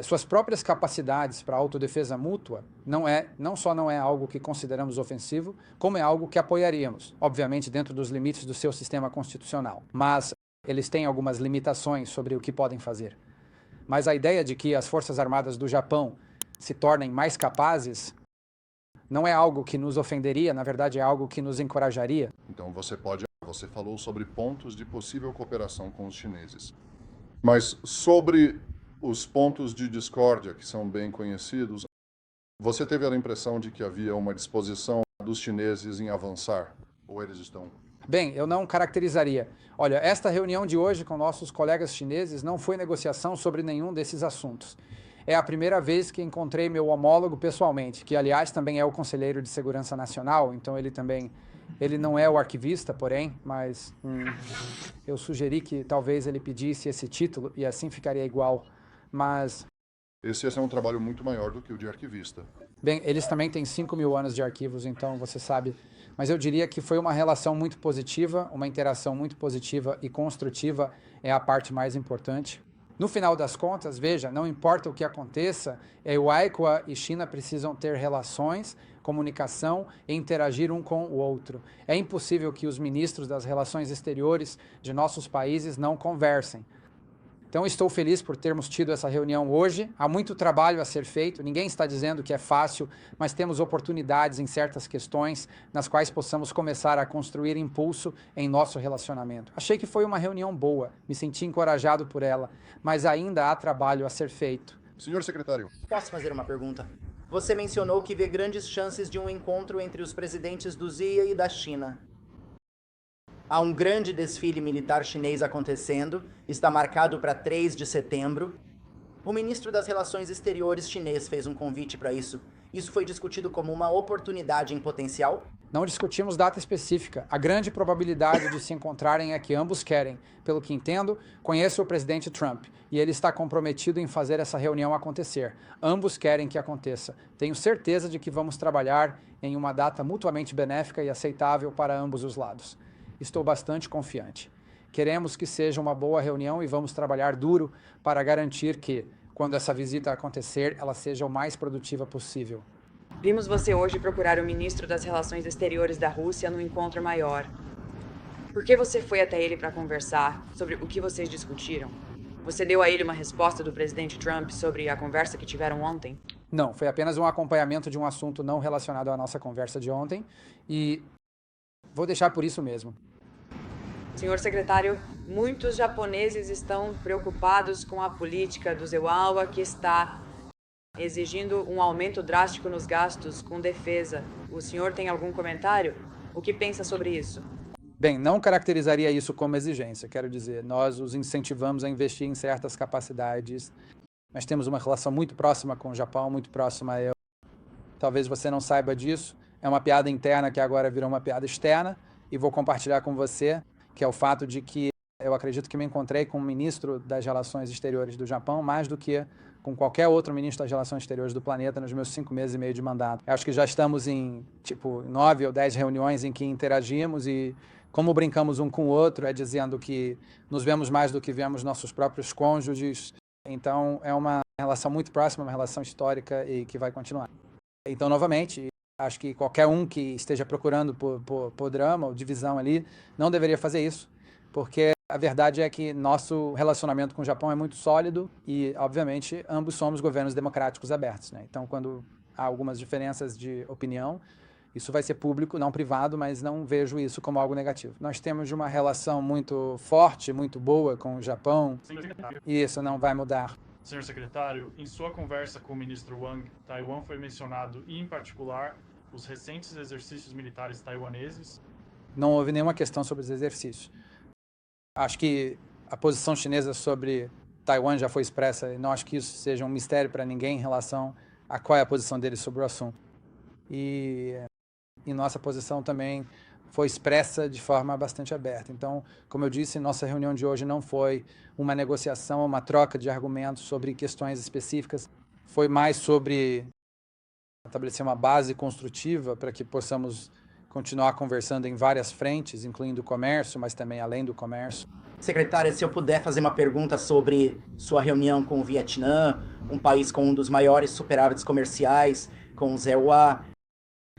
suas próprias capacidades para autodefesa mútua não só não é algo que consideramos ofensivo, como é algo que apoiaríamos, obviamente dentro dos limites do seu sistema constitucional. Mas eles têm algumas limitações sobre o que podem fazer. Mas a ideia de que as Forças Armadas do Japão se tornem mais capazes não é algo que nos ofenderia, na verdade é algo que nos encorajaria. Então você falou sobre pontos de possível cooperação com os chineses. Mas sobre os pontos de discórdia, que são bem conhecidos, você teve a impressão de que havia uma disposição dos chineses em avançar? Ou eles estão... Bem, eu não caracterizaria. Olha, esta reunião de hoje com nossos colegas chineses não foi negociação sobre nenhum desses assuntos. É a primeira vez que encontrei meu homólogo pessoalmente, que aliás também é o conselheiro de segurança nacional, então ele não é o arquivista, porém, mas eu sugeri que talvez ele pedisse esse título e assim ficaria igual, mas... Esse é um trabalho muito maior do que o de arquivista. Bem, eles também têm 5.000 anos de arquivos, então você sabe, mas eu diria que foi uma relação muito positiva, uma interação muito positiva e construtiva é a parte mais importante. No final das contas, veja, não importa o que aconteça, o AICWA e China precisam ter relações, comunicação e interagir um com o outro. É impossível que os ministros das relações exteriores de nossos países não conversem. Então estou feliz por termos tido essa reunião hoje. Há muito trabalho a ser feito, ninguém está dizendo que é fácil, mas temos oportunidades em certas questões nas quais possamos começar a construir impulso em nosso relacionamento. Achei que foi uma reunião boa, me senti encorajado por ela, mas ainda há trabalho a ser feito. Senhor secretário. Posso fazer uma pergunta? Você mencionou que vê grandes chances de um encontro entre os presidentes do ZIA e da China. Há um grande desfile militar chinês acontecendo, está marcado para 3 de setembro. O ministro das Relações Exteriores chinês fez um convite para isso. Isso foi discutido como uma oportunidade em potencial? Não discutimos data específica. A grande probabilidade de se encontrarem é que ambos querem. Pelo que entendo, conheço o presidente Trump e ele está comprometido em fazer essa reunião acontecer. Ambos querem que aconteça. Tenho certeza de que vamos trabalhar em uma data mutuamente benéfica e aceitável para ambos os lados. Estou bastante confiante. Queremos que seja uma boa reunião e vamos trabalhar duro para garantir que, quando essa visita acontecer, ela seja o mais produtiva possível. Vimos você hoje procurar o ministro das Relações Exteriores da Rússia no encontro maior. Por que você foi até ele para conversar sobre o que vocês discutiram? Você deu a ele uma resposta do presidente Trump sobre a conversa que tiveram ontem? Não, foi apenas um acompanhamento de um assunto não relacionado à nossa conversa de ontem e vou deixar por isso mesmo. Senhor secretário, muitos japoneses estão preocupados com a política do Zeuawa que está exigindo um aumento drástico nos gastos com defesa. O senhor tem algum comentário? O que pensa sobre isso? Bem, não caracterizaria isso como exigência, quero dizer, nós os incentivamos a investir em certas capacidades. Nós temos uma relação muito próxima com o Japão, muito próxima a eu. Talvez você não saiba disso, é uma piada interna que agora virou uma piada externa e vou compartilhar com você, que é o fato de que eu acredito que me encontrei com o ministro das Relações Exteriores do Japão mais do que com qualquer outro ministro das Relações Exteriores do planeta nos meus 5 meses e meio de mandato. Eu acho que já estamos em, 9 ou 10 reuniões em que interagimos e como brincamos um com o outro, é dizendo que nos vemos mais do que vemos nossos próprios cônjuges. Então, é uma relação muito próxima, uma relação histórica e que vai continuar. Então, novamente, acho que qualquer um que esteja procurando por drama ou divisão ali não deveria fazer isso, porque a verdade é que nosso relacionamento com o Japão é muito sólido e, obviamente, ambos somos governos democráticos abertos, né? Então, quando há algumas diferenças de opinião, isso vai ser público, não privado, mas não vejo isso como algo negativo. Nós temos uma relação muito forte, muito boa com o Japão e isso não vai mudar. Senhor secretário, em sua conversa com o ministro Wang, Taiwan foi mencionado e, em particular, os recentes exercícios militares taiwaneses? Não houve nenhuma questão sobre os exercícios. Acho que a posição chinesa sobre Taiwan já foi expressa e não acho que isso seja um mistério para ninguém em relação a qual é a posição deles sobre o assunto. E nossa posição também foi expressa de forma bastante aberta. Então, como eu disse, nossa reunião de hoje não foi uma negociação, uma troca de argumentos sobre questões específicas. Foi mais sobre estabelecer uma base construtiva para que possamos continuar conversando em várias frentes, incluindo o comércio, mas também além do comércio. Secretária, se eu puder fazer uma pergunta sobre sua reunião com o Vietnã, um país com um dos maiores superávites comerciais, com o ZEUA.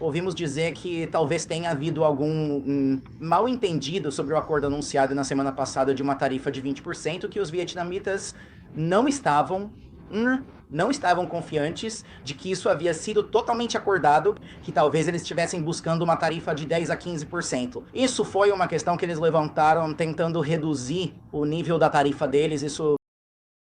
Ouvimos dizer que talvez tenha havido algum mal entendido sobre o acordo anunciado na semana passada de uma tarifa de 20%, que os vietnamitas não estavam confiantes de que isso havia sido totalmente acordado, que talvez eles estivessem buscando uma tarifa de 10 a 15%. Isso foi uma questão que eles levantaram tentando reduzir o nível da tarifa deles.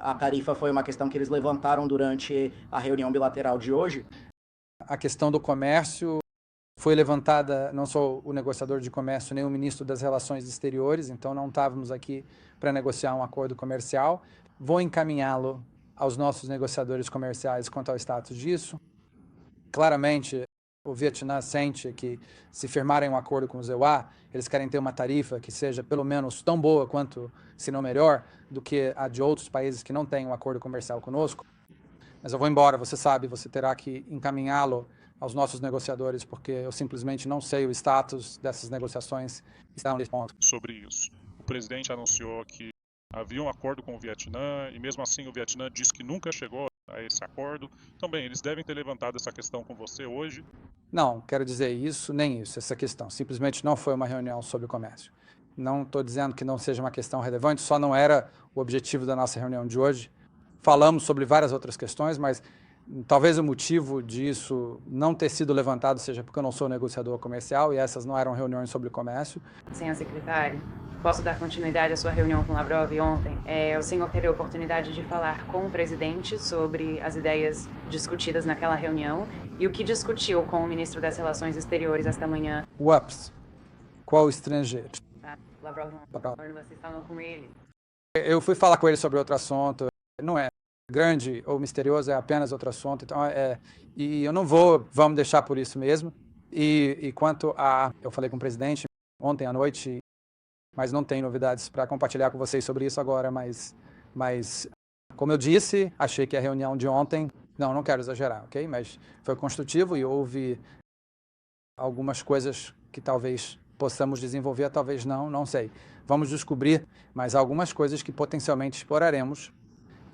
A tarifa foi uma questão que eles levantaram durante a reunião bilateral de hoje. A questão do comércio foi levantada, não sou o negociador de comércio nem o ministro das Relações Exteriores, então não estávamos aqui para negociar um acordo comercial. Vou encaminhá-lo aos nossos negociadores comerciais quanto ao status disso. Claramente, o Vietnã sente que, se firmarem um acordo com o ZEUA, eles querem ter uma tarifa que seja pelo menos tão boa quanto, se não melhor, do que a de outros países que não têm um acordo comercial conosco. Mas eu vou embora, você sabe, você terá que encaminhá-lo aos nossos negociadores, porque eu simplesmente não sei o status dessas negociações que estão nesse ponto. Sobre isso, o presidente anunciou que havia um acordo com o Vietnã e mesmo assim o Vietnã disse que nunca chegou a esse acordo. Então, bem, eles devem ter levantado essa questão com você hoje? Não, quero dizer isso, nem isso, essa questão. Simplesmente não foi uma reunião sobre comércio. Não estou dizendo que não seja uma questão relevante, só não era o objetivo da nossa reunião de hoje. Falamos sobre várias outras questões, mas talvez o motivo disso não ter sido levantado seja porque eu não sou negociador comercial e essas não eram reuniões sobre comércio. Senhor secretário, posso dar continuidade à sua reunião com Lavrov ontem? O senhor teve a oportunidade de falar com o presidente sobre as ideias discutidas naquela reunião e o que discutiu com o ministro das Relações Exteriores esta manhã. UPS, qual estrangeiro? Lavrov, vocês estavam com ele? Eu fui falar com ele sobre outro assunto, não é grande ou misterioso, é apenas outro assunto, então e eu não vamos deixar por isso mesmo. E quanto a, eu falei com o presidente ontem à noite, mas não tenho novidades para compartilhar com vocês sobre isso agora, mas como eu disse, achei que a reunião de ontem, não quero exagerar, ok? Mas foi construtivo e houve algumas coisas que talvez possamos desenvolver, talvez não sei. Vamos descobrir, mas algumas coisas que potencialmente exploraremos.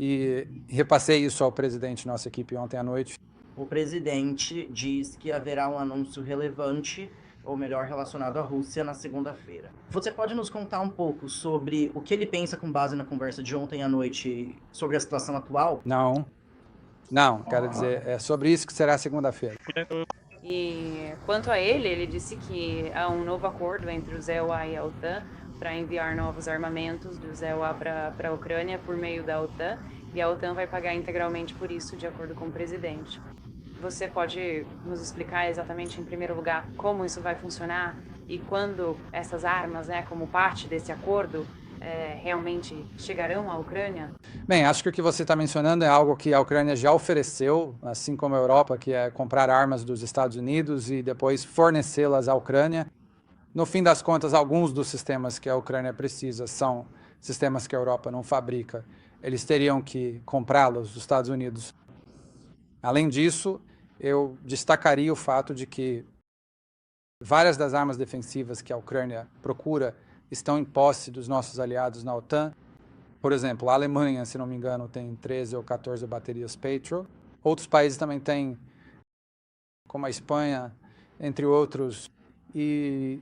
E repassei isso ao presidente da nossa equipe ontem à noite. O presidente diz que haverá um anúncio relevante, ou melhor, relacionado à Rússia, na segunda-feira. Você pode nos contar um pouco sobre o que ele pensa com base na conversa de ontem à noite sobre a situação atual? Não, quero dizer, é sobre isso que será segunda-feira. E quanto a ele disse que há um novo acordo entre o ZEUA e a OTAN para enviar novos armamentos do ZEUA para a Ucrânia por meio da OTAN, e a OTAN vai pagar integralmente por isso, de acordo com o presidente. Você pode nos explicar exatamente, em primeiro lugar, como isso vai funcionar e quando essas armas, como parte desse acordo, realmente chegarão à Ucrânia? Bem, acho que o que você está mencionando é algo que a Ucrânia já ofereceu, assim como a Europa, que é comprar armas dos Estados Unidos e depois fornecê-las à Ucrânia. No fim das contas, alguns dos sistemas que a Ucrânia precisa são sistemas que a Europa não fabrica. Eles teriam que comprá-los dos Estados Unidos. Além disso, eu destacaria o fato de que várias das armas defensivas que a Ucrânia procura estão em posse dos nossos aliados na OTAN. Por exemplo, a Alemanha, se não me engano, tem 13 ou 14 baterias Patriot. Outros países também têm, como a Espanha, entre outros, e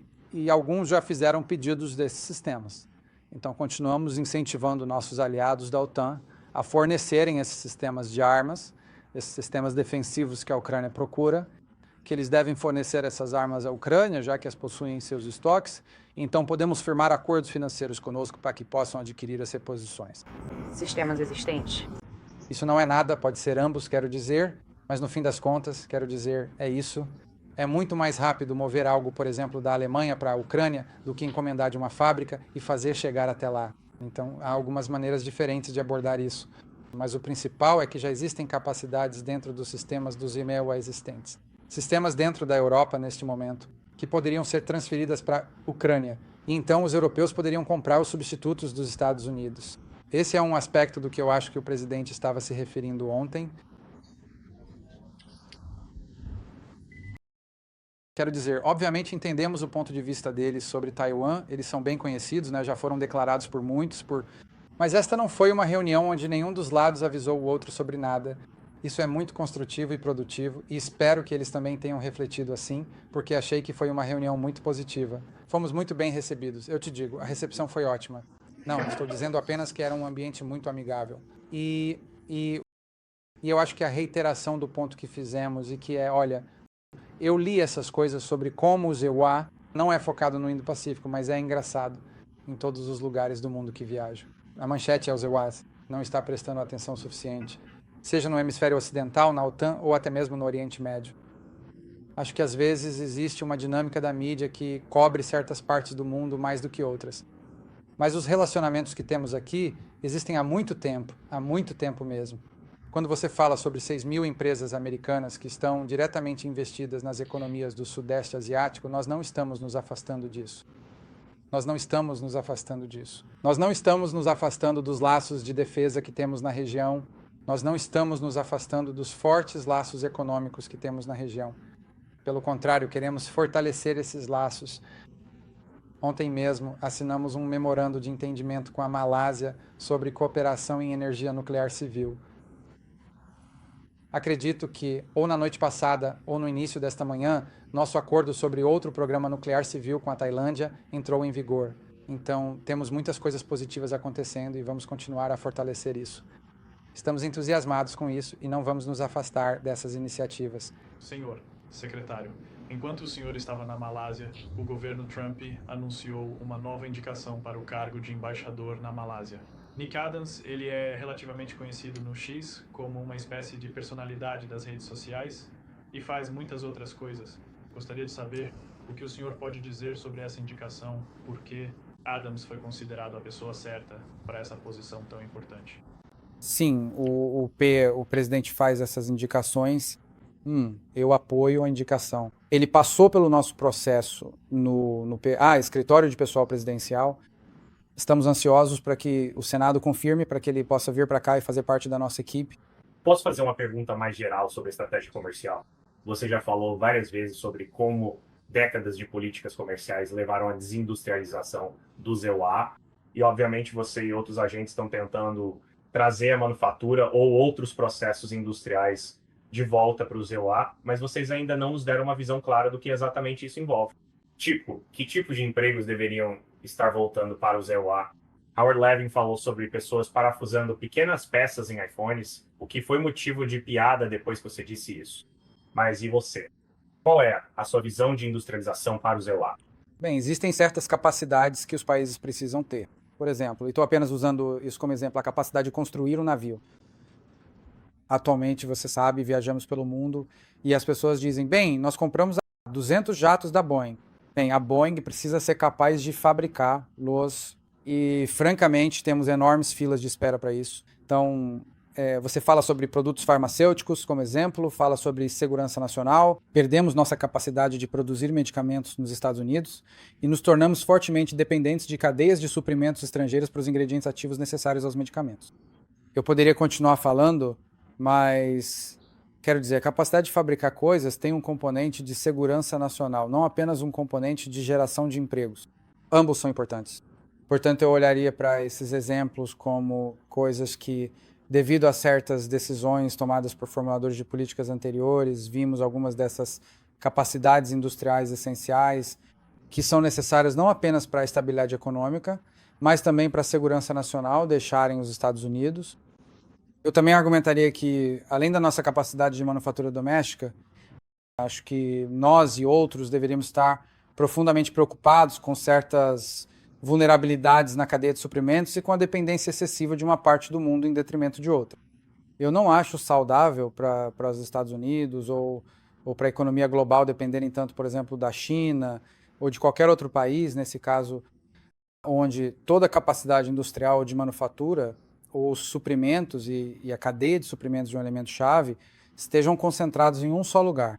alguns já fizeram pedidos desses sistemas. Então, continuamos incentivando nossos aliados da OTAN a fornecerem esses sistemas de armas, esses sistemas defensivos que a Ucrânia procura, que eles devem fornecer essas armas à Ucrânia, já que as possuem em seus estoques. Então, podemos firmar acordos financeiros conosco para que possam adquirir as reposições. Sistemas existentes? Isso não é nada, pode ser ambos, quero dizer, mas no fim das contas, quero dizer, é isso. É muito mais rápido mover algo, por exemplo, da Alemanha para a Ucrânia do que encomendar de uma fábrica e fazer chegar até lá. Então, há algumas maneiras diferentes de abordar isso. Mas o principal é que já existem capacidades dentro dos sistemas dos EMEA existentes. Sistemas dentro da Europa, neste momento, que poderiam ser transferidas para a Ucrânia. E então os europeus poderiam comprar os substitutos dos Estados Unidos. Esse é um aspecto do que eu acho que o presidente estava se referindo ontem. Quero dizer, obviamente entendemos o ponto de vista deles sobre Taiwan, eles são bem conhecidos, né? Já foram declarados por muitos, mas esta não foi uma reunião onde nenhum dos lados avisou o outro sobre nada. Isso é muito construtivo e produtivo, e espero que eles também tenham refletido assim, porque achei que foi uma reunião muito positiva. Fomos muito bem recebidos, eu te digo, a recepção foi ótima. Não, estou dizendo apenas que era um ambiente muito amigável. E eu acho que a reiteração do ponto que fizemos, e que é, olha, eu li essas coisas sobre como o ZEWA não é focado no Indo-Pacífico, mas é engraçado em todos os lugares do mundo que viajo. A manchete é o ZEWA não está prestando atenção suficiente, seja no hemisfério ocidental, na OTAN, ou até mesmo no Oriente Médio. Acho que às vezes existe uma dinâmica da mídia que cobre certas partes do mundo mais do que outras. Mas os relacionamentos que temos aqui existem há muito tempo mesmo. Quando você fala sobre 6.000 empresas americanas que estão diretamente investidas nas economias do Sudeste Asiático, nós não estamos nos afastando disso. Nós não estamos nos afastando disso. Nós não estamos nos afastando dos laços de defesa que temos na região. Nós não estamos nos afastando dos fortes laços econômicos que temos na região. Pelo contrário, queremos fortalecer esses laços. Ontem mesmo assinamos um memorando de entendimento com a Malásia sobre cooperação em energia nuclear civil. Acredito que, ou na noite passada, ou no início desta manhã, nosso acordo sobre outro programa nuclear civil com a Tailândia entrou em vigor. Então, temos muitas coisas positivas acontecendo e vamos continuar a fortalecer isso. Estamos entusiasmados com isso e não vamos nos afastar dessas iniciativas. Senhor secretário, enquanto o senhor estava na Malásia, o governo Trump anunciou uma nova indicação para o cargo de embaixador na Malásia. Nick Adams, ele é relativamente conhecido no X como uma espécie de personalidade das redes sociais e faz muitas outras coisas. Gostaria de saber o que o senhor pode dizer sobre essa indicação, por que Adams foi considerado a pessoa certa para essa posição tão importante. Sim, o presidente faz essas indicações. Eu apoio a indicação. Ele passou pelo nosso processo no Escritório de Pessoal Presidencial. Estamos ansiosos para que o Senado confirme, para que ele possa vir para cá e fazer parte da nossa equipe. Posso fazer uma pergunta mais geral sobre a estratégia comercial? Você já falou várias vezes sobre como décadas de políticas comerciais levaram à desindustrialização do ZEWA e, obviamente, você e outros agentes estão tentando trazer a manufatura ou outros processos industriais de volta para o ZEWA, mas vocês ainda não nos deram uma visão clara do que exatamente isso envolve. Que tipo de empregos deveriam estar voltando para o ZEWA? Howard Levin falou sobre pessoas parafusando pequenas peças em iPhones, o que foi motivo de piada depois que você disse isso. Mas e você? Qual é a sua visão de industrialização para o ZEWA? Bem, existem certas capacidades que os países precisam ter. Por exemplo, e estou apenas usando isso como exemplo, a capacidade de construir um navio. Atualmente, você sabe, viajamos pelo mundo e as pessoas dizem, bem, nós compramos 200 jatos da Boeing. Bem, a Boeing precisa ser capaz de fabricá-los e, francamente, temos enormes filas de espera para isso. Então, você fala sobre produtos farmacêuticos, como exemplo, fala sobre segurança nacional. Perdemos nossa capacidade de produzir medicamentos nos Estados Unidos e nos tornamos fortemente dependentes de cadeias de suprimentos estrangeiras para os ingredientes ativos necessários aos medicamentos. Eu poderia continuar falando, mas quero dizer, a capacidade de fabricar coisas tem um componente de segurança nacional, não apenas um componente de geração de empregos. Ambos são importantes. Portanto, eu olharia para esses exemplos como coisas que, devido a certas decisões tomadas por formuladores de políticas anteriores, vimos algumas dessas capacidades industriais essenciais que são necessárias não apenas para a estabilidade econômica, mas também para a segurança nacional, deixarem os Estados Unidos. Eu também argumentaria que, além da nossa capacidade de manufatura doméstica, acho que nós e outros deveríamos estar profundamente preocupados com certas vulnerabilidades na cadeia de suprimentos e com a dependência excessiva de uma parte do mundo em detrimento de outra. Eu não acho saudável para os Estados Unidos ou para a economia global dependerem tanto, por exemplo, da China ou de qualquer outro país, nesse caso, onde toda a capacidade industrial de manufatura, os suprimentos e a cadeia de suprimentos de um elemento-chave estejam concentrados em um só lugar.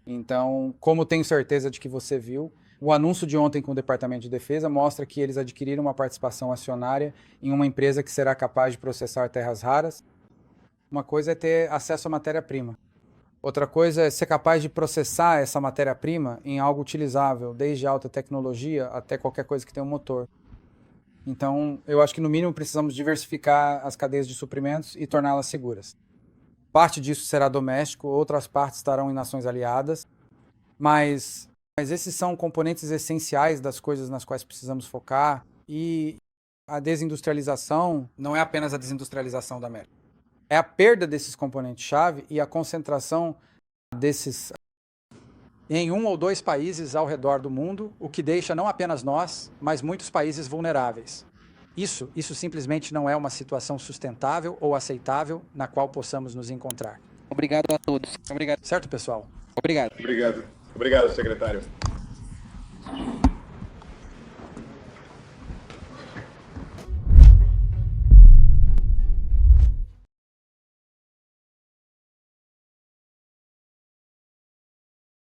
Então, como tenho certeza de que você viu, o anúncio de ontem com o Departamento de Defesa mostra que eles adquiriram uma participação acionária em uma empresa que será capaz de processar terras raras. Uma coisa é ter acesso à matéria-prima. Outra coisa é ser capaz de processar essa matéria-prima em algo utilizável, desde alta tecnologia até qualquer coisa que tenha um motor. Então, eu acho que no mínimo precisamos diversificar as cadeias de suprimentos e torná-las seguras. Parte disso será doméstico, outras partes estarão em nações aliadas, mas esses são componentes essenciais das coisas nas quais precisamos focar, e a desindustrialização não é apenas a desindustrialização da América. É a perda desses componentes-chave e a concentração desses em 1 ou 2 países ao redor do mundo, o que deixa não apenas nós, mas muitos países vulneráveis. Isso simplesmente não é uma situação sustentável ou aceitável na qual possamos nos encontrar. Obrigado a todos. Obrigado. Certo, pessoal? Obrigado. Obrigado, secretário.